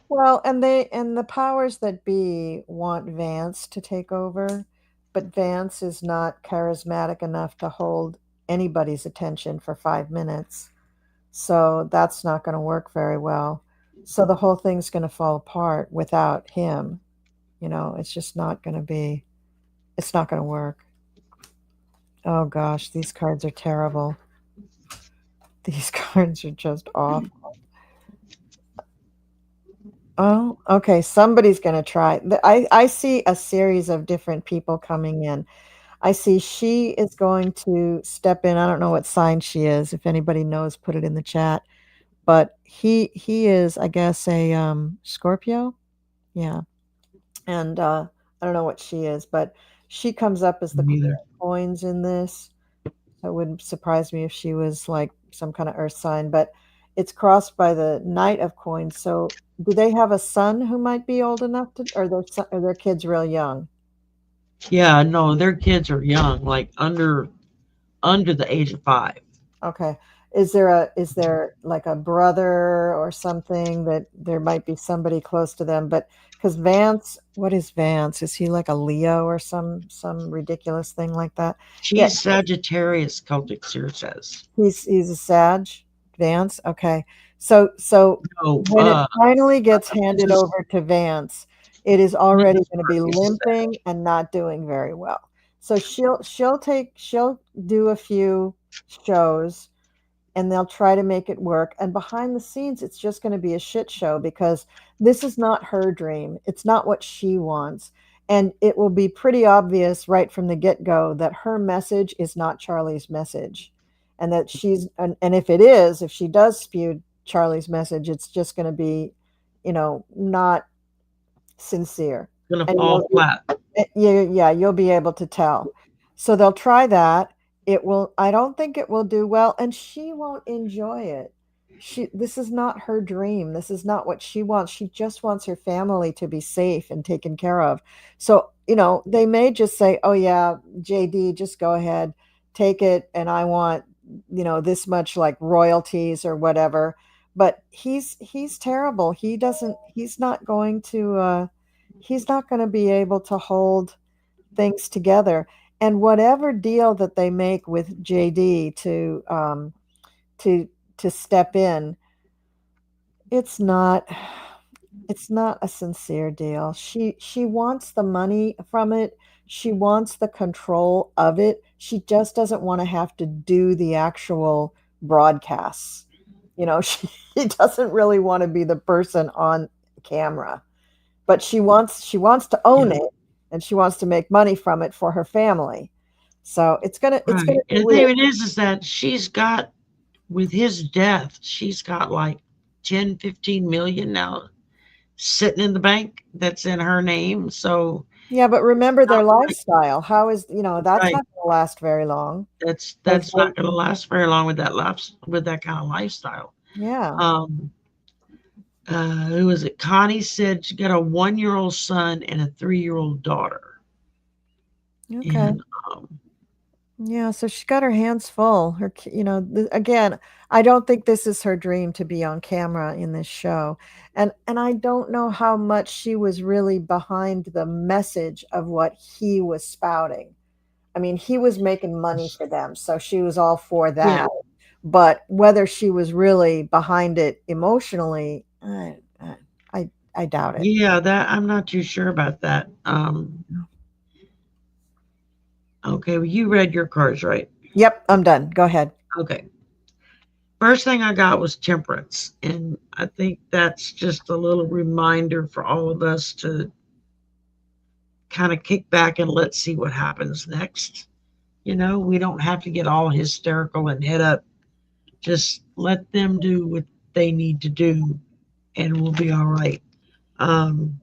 Well, and the powers that be want Vance to take over, but Vance is not charismatic enough to hold anybody's attention for 5 minutes. So that's not going to work very well. So the whole thing's going to fall apart without him. It's just not going to be, it's not going to work. Oh gosh, these cards are terrible. These cards are just off. Oh, okay. Somebody's going to try. I see a series of different people coming in. I see she is going to step in. I don't know what sign she is. If anybody knows, put it in the chat. But he is, I guess, a Scorpio. Yeah. And I don't know what she is, but she comes up as the Queen Neither. of Coins in this. It wouldn't surprise me if she was like some kind of earth sign, but it's crossed by the Knight of Coins. So do they have a son who might be old enough to, or are their kids real young? Yeah, no, their kids are young, like under the age of 5. Okay. Is there like a brother or something that there might be somebody close to them? But because Vance, what is Vance? Is he like a Leo or some ridiculous thing like that? Yeah, She's Sagittarius, Celtic Seer says. he's a Sag, Vance. Okay. So No, when it finally gets this handed is over to Vance, it is already Mrs. going to be Murky said. limping and not doing very well. So she'll do a few shows and they'll try to make it work. And behind the scenes, it's just going to be a shit show because this is not her dream. It's not what she wants. And it will be pretty obvious right from the get go that her message is not Charlie's message. And that and if it is, if she does spew Charlie's message, it's just going to be, not sincere. Gonna And fall flat. yeah, you'll be able to tell. So they'll try that. I don't think it will do well, and she won't enjoy it. This is not her dream. This is not what she wants. She just wants her family to be safe and taken care of. So, they may just say, oh yeah, JD, just go ahead, take it. And I want, this much like royalties or whatever. But he's terrible. He's not going to be able to hold things together. And whatever deal that they make with JD to step in, it's not a sincere deal. She wants the money from it. She wants the control of it. She just doesn't want to have to do the actual broadcasts. She doesn't really want to be the person on camera, but she wants to own it, and she wants to make money from it for her family. So it's gonna Right. be And the weird. thing is that she's got, with his death, she's got like 10, 15 million now sitting in the bank that's in her name. So Yeah, but remember their not like, lifestyle. How is that's right. not going to last very long. That's not gonna last very long with that kind of lifestyle. Yeah. Um who was it? Connie said she got a 1-year-old son and a 3-year-old daughter. Okay. And Yeah, so she got her hands full. Again, I don't think this is her dream to be on camera in this show. And I don't know how much she was really behind the message of what he was spouting. I mean, he was making money for them, so she was all for that. yeah, But whether she was really behind it emotionally, I doubt it. yeah, that I'm not too sure about that. Okay, well, you read your cards, right? Yep, I'm done. Go ahead. Okay. First thing I got was temperance. And I think that's just a little reminder for all of us to kind of kick back and let's see what happens next. We don't have to get all hysterical and head up. Just let them do what they need to do and we'll be all right. Um,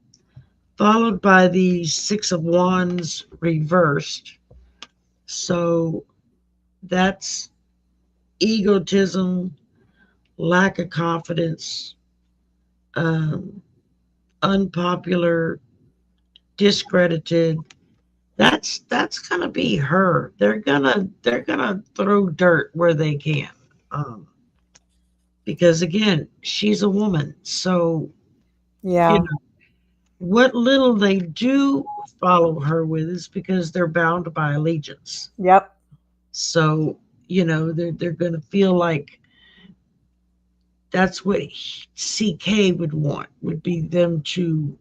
Followed by the Six of Wands reversed. So that's egotism, lack of confidence, um, unpopular, discredited. That's gonna be her. They're gonna throw dirt where they can, um, because again, she's a woman. So you Yeah. know what little they do follow her with is because they're bound by allegiance. Yep. So they're gonna feel like that's what CK would want, would be them to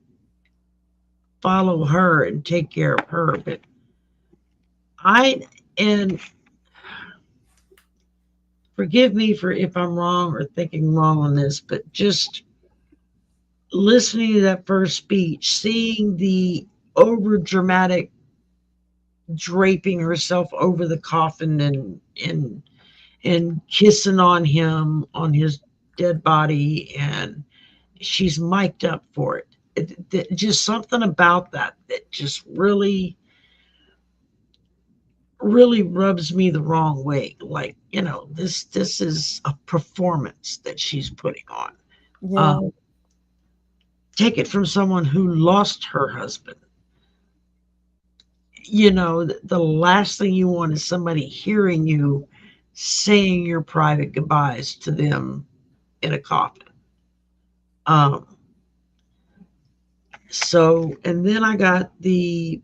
follow her and take care of her. But and forgive me for if I'm wrong or thinking wrong on this, but just listening to that first speech, seeing the over dramatic draping herself over the coffin and kissing on him on his dead body, and she's mic'd up for it. Just something about that just really really rubs me the wrong way. Like, this is a performance that she's putting on. Yeah. Um, take it from someone who lost her husband. The last thing you want is somebody hearing you saying your private goodbyes to them in a coffin. Um, and then I got the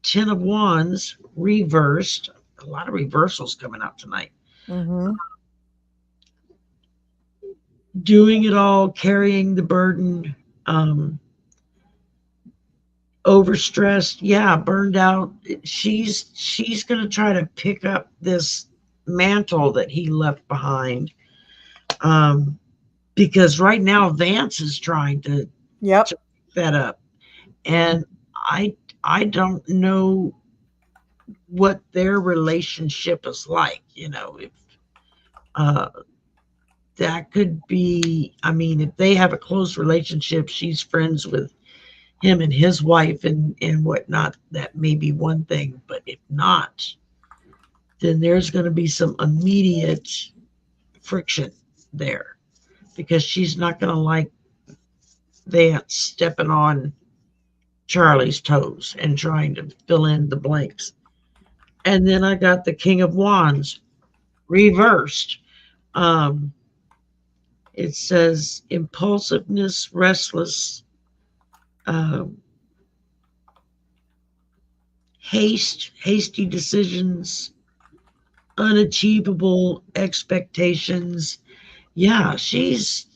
Ten of Wands reversed. A lot of reversals coming out tonight. Mm-hmm. Doing it all, carrying the burden, overstressed, yeah, burned out. She's going to try to pick up this mantle that he left behind. Because right now Vance is trying to Yep. pick that up, and I don't know what their relationship is like. If uh, that could be. I mean, if they have a close relationship, she's friends with him and his wife and whatnot. That may be one thing, but if not, then there's going to be some immediate friction there because she's not going to like Vance stepping on Charlie's toes and trying to fill in the blanks. And then I got the King of Wands reversed. Um, it says impulsiveness, restless, um, hasty decisions, unachievable expectations. Yeah, she's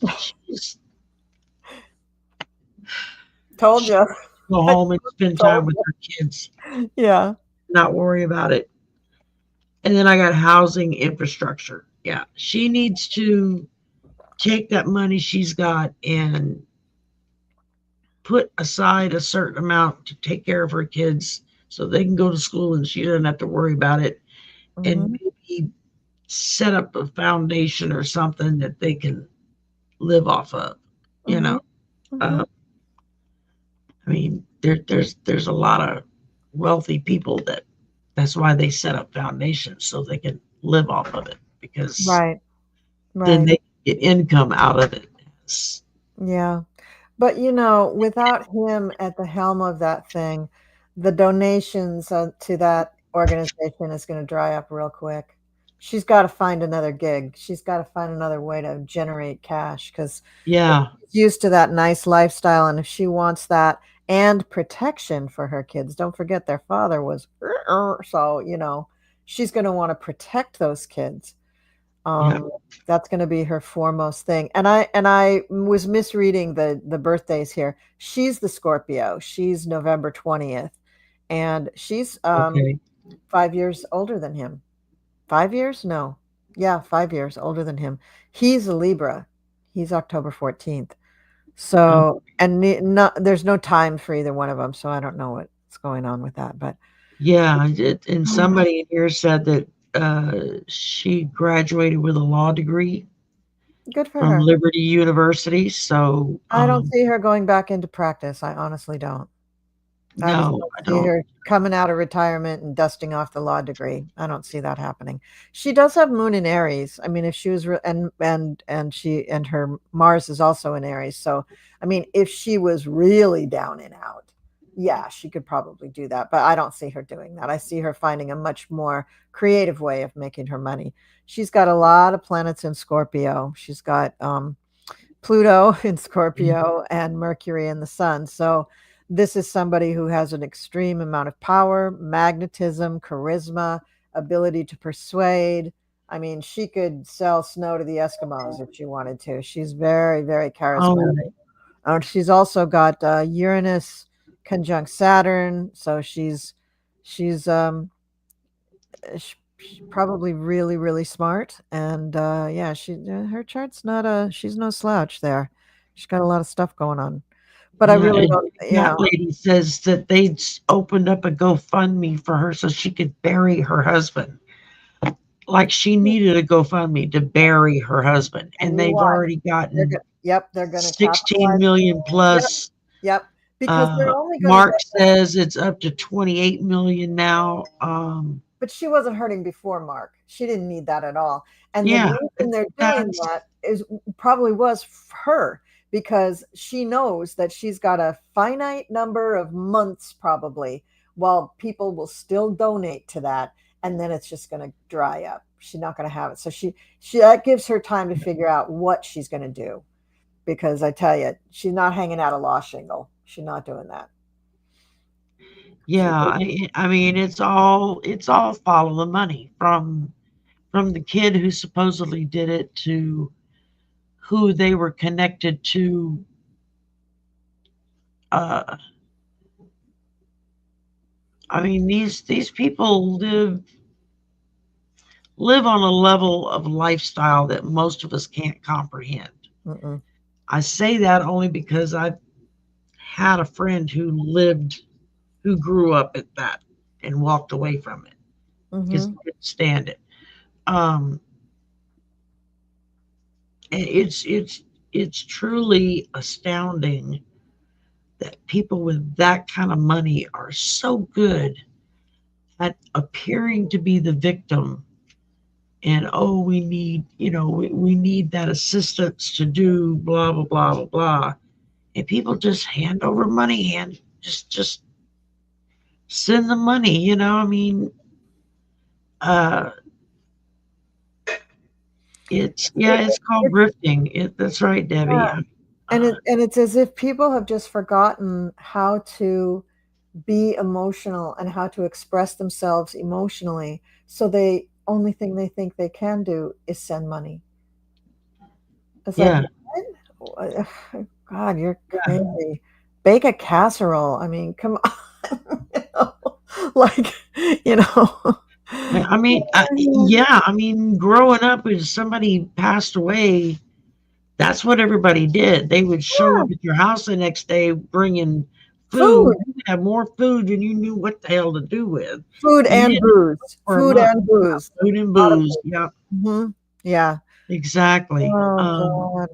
Told you. go home and spend time with her kids, Yeah. not worry about it. And then I got housing infrastructure. Yeah, she needs to take that money she's got and put aside a certain amount to take care of her kids so they can go to school and she doesn't have to worry about it. And Mm-hmm. maybe set up a foundation or something that they can live off of. You Mm-hmm. know, Mm-hmm. uh, I mean, there's a lot of wealthy people that's why they set up foundations so they can live off of it because Right. then Right. they get income out of it. Yeah. But without him at the helm of that thing, the donations to that organization is going to dry up real quick. She's got to find another gig. She's got to find another way to generate cash because Yeah, she's used to that nice lifestyle. And if she wants that and protection for her kids, don't forget their father was, so, she's going to want to protect those kids. yeah. That's going to be her foremost thing. And I was misreading the birthdays here. She's the Scorpio. She's November 20th, and she's Okay. 5 years older than him. 5 years? No, yeah, 5 years older than him. He's a Libra. He's October 14th. Um, So there's no time for either one of them. So I don't know what's going on with that, but yeah, and somebody in here said that she graduated with a law degree good for from her. Liberty University. So I don't see her going back into practice. I honestly don't. I just no, don't I see don't. her coming out of retirement and dusting off the law degree. I don't see that happening. She does have Moon in Aries. I mean, if she was and her Mars is also in Aries. So, I mean, if she was really down and out, yeah, she could probably do that. But I don't see her doing that. I see her finding a much more creative way of making her money. She's got a lot of planets in Scorpio. She's got Pluto in Scorpio and Mercury in the Sun. So this is somebody who has an extreme amount of power, magnetism, charisma, ability to persuade. I mean, she could sell snow to the Eskimos if she wanted to. She's very, very charismatic. Oh, She's also got Uranus conjunct Saturn, so she's probably really, really smart. And yeah, her chart's not she's no slouch there. She's got a lot of stuff going on. But I yeah. really And don't, that lady says that they'd opened up a GoFundMe for her so she could bury her husband. Like she needed a GoFundMe to bury her husband, and and you they've watch. already gotten They're going to 16 capitalize. million Yep, plus. yep. Because they're only going to Mark get. says it's up to 28 million now. but she wasn't hurting before Mark. She didn't need that at all. And the Yeah, reason they're doing that's that is probably was her, because she knows that she's got a finite number of months probably while people will still donate to that, and then it's just going to dry up. She's not going to have it. So she that gives her time to figure out what she's going to do, because I tell you, she's not hanging out a law shingle. She's not doing that. yeah. I mean, it's all follow the money from the kid who supposedly did it to who they were connected to. Uh, I mean, these people live on a level of lifestyle that most of us can't comprehend. Mm-mm. I say that only because I've had a friend who grew up at that and walked away from it because he Mm-hmm. couldn't stand it. Um, and it's truly astounding that people with that kind of money are so good at appearing to be the victim, and oh, we need, we need that assistance to do blah blah blah blah blah, and people just hand over money, and just send the money. I mean, uh, It, it's called it's grifting. That's right, Debbie. yeah, and it's as if people have just forgotten how to be emotional and how to express themselves emotionally. So they only thing they think they can do is send money. It's like, Yeah, what? God, you're crazy. Bake a casserole. I mean, come on. You know, like, you know. I mean, yeah. I mean, growing up, if somebody passed away, that's what everybody did. They would show Yeah, up at your house the next day bringing food. food, You could have more food than you knew what the hell to do with. food You and didn't have booze, for a food month. and booze. Food and A lot of booze. booze. Yeah, Yeah. exactly. Oh God.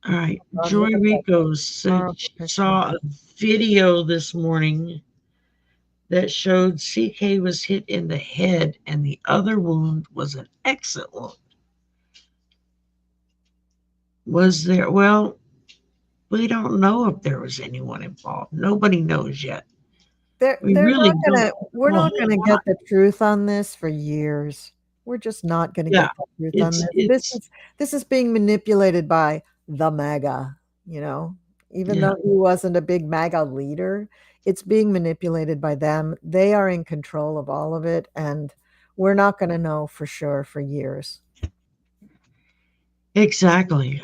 All right. God, Joy look at that Rico said horrible she picture. saw a video this morning that showed CK was hit in the head and the other wound was an exit wound. Was there? Well, we don't know if there was anyone involved. Nobody knows yet. We They're really not don't gonna we're know a not whole gonna lot. get the truth on this for years. We're just not gonna Yeah, get the truth on it's this. it's This is being manipulated by the MAGA, you know. Even yeah, though he wasn't a big MAGA leader, it's being manipulated by them. They are in control of all of it, and we're not gonna know for sure for years. exactly.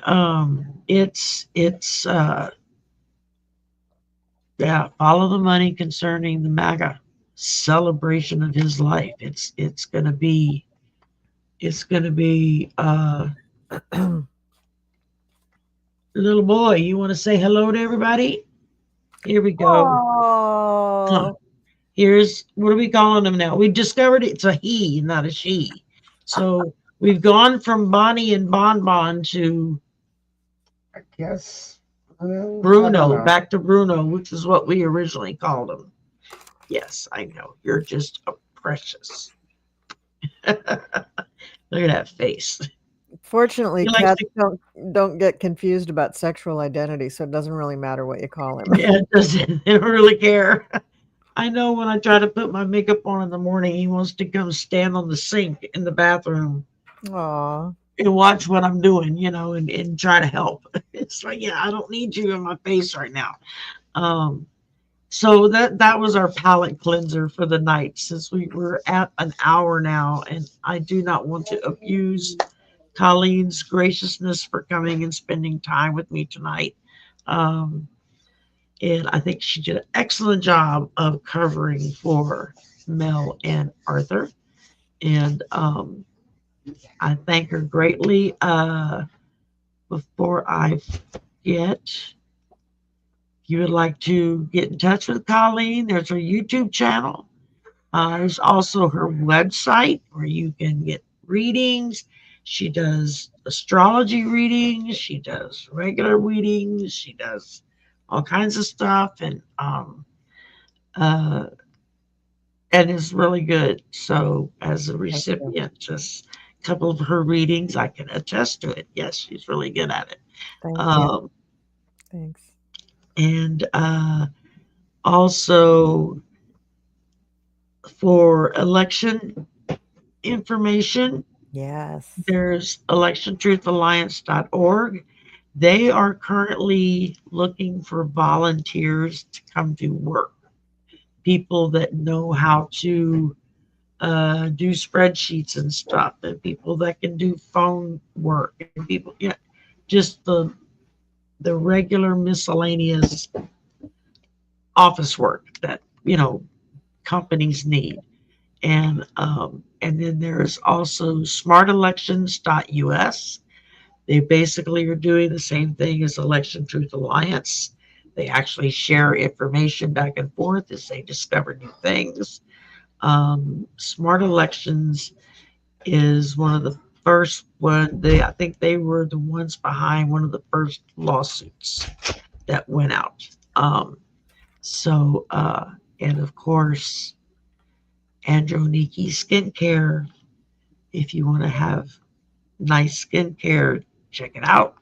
It's yeah, follow the money concerning the MAGA celebration of his life. It's gonna be little boy, you want to say hello to everybody? Here we go. Huh. Oh, Here's what are we calling him now? We discovered it's a he, not a she. So we've gone from Bonnie and Bonbon to I guess. I don't Bruno, know. back to Bruno, which is what we originally called him. Yes, I know. You're just a precious. Look at that face. fortunately, He likes cats to, don't get confused about sexual identity, so it doesn't really matter what you call him. yeah, it doesn't they don't really care. I know when I try to put my makeup on in the morning, he wants to come stand on the sink in the bathroom Aw. and watch what I'm doing, and try to help. It's like, yeah, I don't need you in my face right now. Um, so that was our palate cleanser for the night, since we were at an hour now, and I do not want to abuse Colleen's graciousness for coming and spending time with me tonight. Um, and I think she did an excellent job of covering for Mel and Arthur. And I thank her greatly. Before I forget, if you would like to get in touch with Colleen, there's her YouTube channel. There's also her website where you can get readings. She does astrology readings. She does regular readings. She does all kinds of stuff. And uh, and it's really good. So, as a Thank you. recipient, just a couple of her readings, I can attest to it. Yes, she's really good at it. Thank you. Um, Thanks. and also for election information, Yes. there's electiontruthalliance.org. They are currently looking for volunteers to come do work. People that know how to do spreadsheets and stuff, and people that can do phone work, and people, yeah, just the regular miscellaneous office work that companies need. And then there's also smartelections.us. They basically are doing the same thing as Election Truth Alliance. They actually share information back and forth as they discover new things. Smart Elections is one of the first one. I think they were the ones behind one of the first lawsuits that went out. And of course, Androniki Skincare. If you want to have nice skincare, check it out.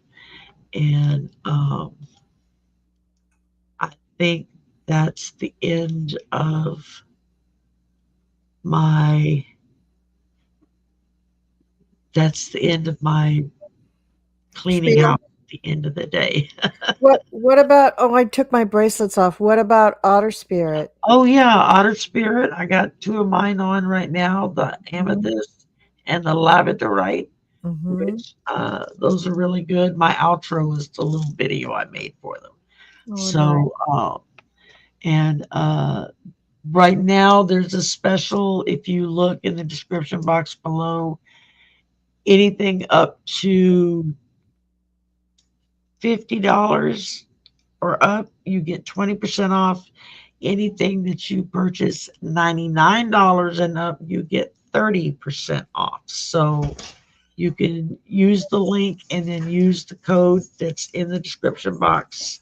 And I think that's the end of my cleaning Spiel. out at the end of the day. What about, oh, I took my bracelets off. What about Otter Spirit? Oh yeah, Otter Spirit. I got two of mine on right now, the Mm-hmm. amethyst and the lavender, Mm-hmm. which those are really good. My outro is the little video I made for them. Oh, So and right now there's a special. If you look in the description box below, anything up to $50 or up, you get 20% off. Anything that you purchase $99 and up, you get 30% off. So you can use the link and then use the code that's in the description box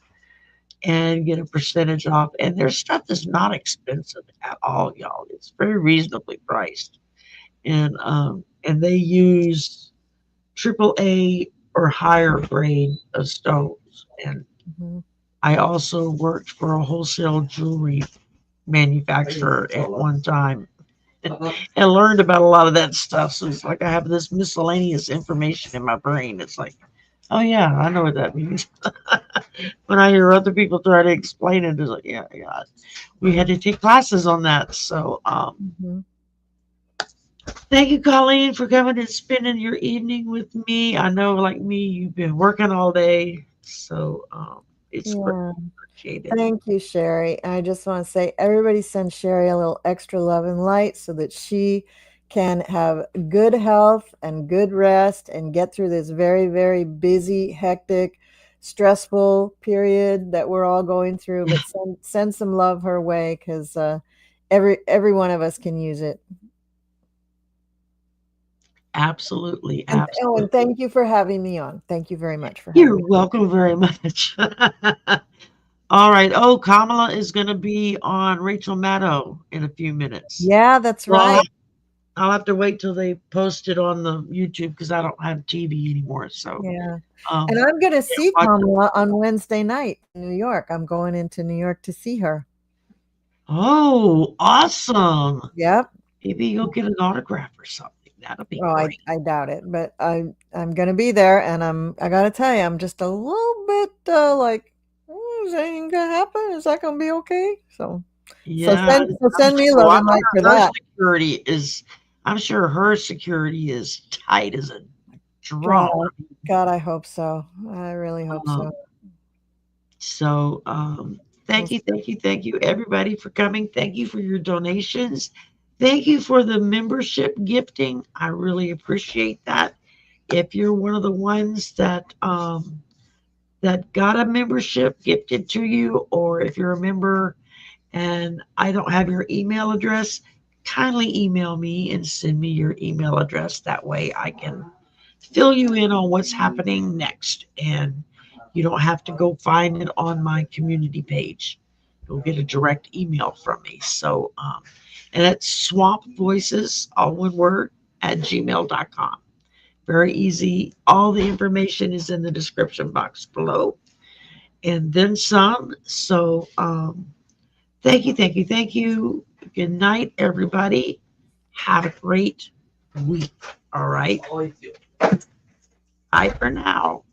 and get a percentage off. And their stuff is not expensive at all, y'all. It's very reasonably priced. And they use AAA or higher grade of stones. And Mm-hmm. I also worked for a wholesale jewelry manufacturer at one time and learned about a lot of that stuff. So it's like I have this miscellaneous information in my brain. It's like, oh yeah, I know what that means. When I hear other people try to explain it, it's like, yeah, yeah, we had to take classes on that. So Mm-hmm. thank you, Colleen, for coming and spending your evening with me. I know, like me, you've been working all day, so it's Yeah. appreciated. Thank you, Shari. I just want to say, everybody send Shari a little extra love and light so that she can have good health and good rest and get through this very, very busy, hectic, stressful period that we're all going through. But send some love her way, because every one of us can use it. Absolutely, And absolutely. thank you for having me on. Thank you very much for having You're me. welcome very much. All right. Oh, Kamala is going to be on Rachel Maddow in a few minutes. Yeah, that's So I'll right. have to wait till they post it on the YouTube because I don't have TV anymore. So Yeah. And I'm going to see Kamala on Wednesday night in New York. I'm going into New York to see her. Oh, awesome. Yep. Maybe you'll get an autograph or something. That'll be Oh, great. I doubt it, but I'm going to be there, and I got to tell you, I'm just a little bit like, is anything going to happen? Is that going to be okay? So Yeah. send me love and light for that. I'm sure her security is tight as a drum. God, I hope so. I really hope so. So thank you, everybody, for coming. Thank you for your donations. Thank you for the membership gifting. I really appreciate that. If you're one of the ones that got a membership gifted to you, or if you're a member and I don't have your email address, kindly email me and send me your email address. That way I can fill you in on what's happening next. And you don't have to go find it on my community page. You'll get a direct email from me. So, And that's swamp voices, all one word, at gmail.com. Very easy. All the information is in the description box below. And then some. So thank you, thank you, thank you. Good night, everybody. Have a great week. All right. Bye for now.